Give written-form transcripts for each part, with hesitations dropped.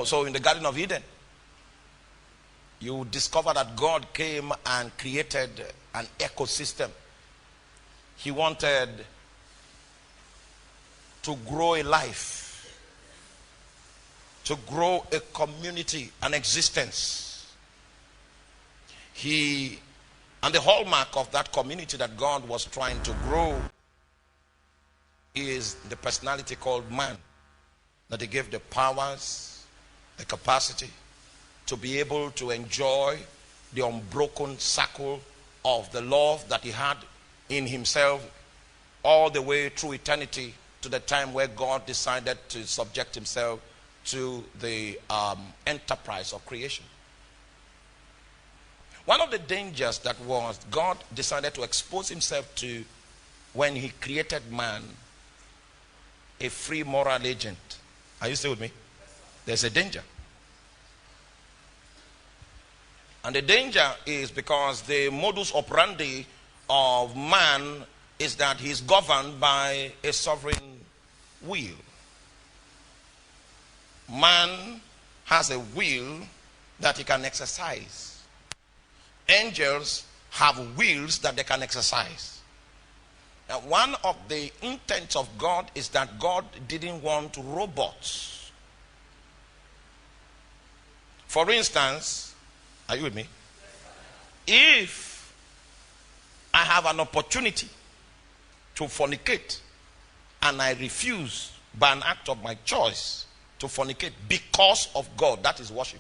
So in the Garden of Eden, you discover that God came and created an ecosystem. He wanted to grow a life, to grow a community, an existence. And the hallmark of that community that God was trying to grow is the personality called man, that he gave the powers, the capacity to be able to enjoy the unbroken circle of the love that he had in himself all the way through eternity to the time where God decided to subject himself to the enterprise of creation. One of the dangers that was God decided to expose himself to when he created man, a free moral agent. Are you still with me? There's a danger. And the danger is because the modus operandi of man is that he's governed by a sovereign will. Man has a will that he can exercise. Angels have wills that they can exercise. Now, one of the intents of God is that God didn't want robots. For instance, are you with me? If I have an opportunity to fornicate and I refuse by an act of my choice to fornicate because of God, that is worship.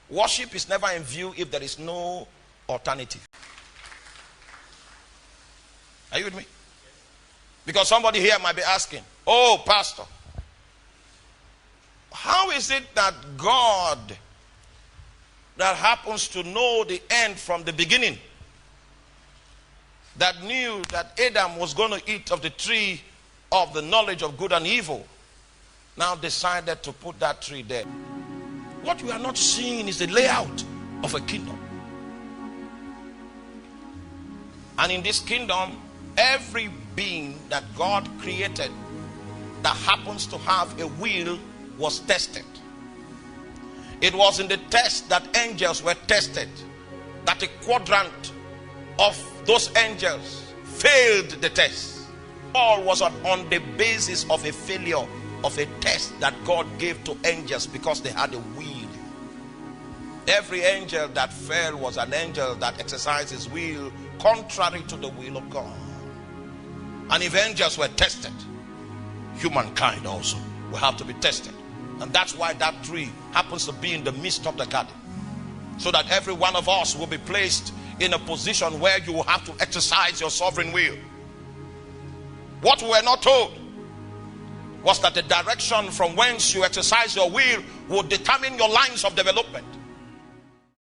Worship is never in view if there is no alternative. Are you with me? Because somebody here might be asking, oh, pastor, how is it that God, that happens to know the end from the beginning, that knew that Adam was going to eat of the tree of the knowledge of good and evil, now decided to put that tree there? What we are not seeing is the layout of a kingdom. And in this kingdom, every being that God created that happens to have a will was tested. It was in the test that angels were tested, that a quadrant of those angels failed the test. All was on the basis of a failure of a test that God gave to angels because they had a will. Every angel that fell was an angel that exercised his will contrary to the will of God. And if angels were tested, humankind also will have to be tested. And that's why that tree happens to be in the midst of the garden, so that every one of us will be placed in a position where you will have to exercise your sovereign will. What we were not told was that the direction from whence you exercise your will will determine your lines of development.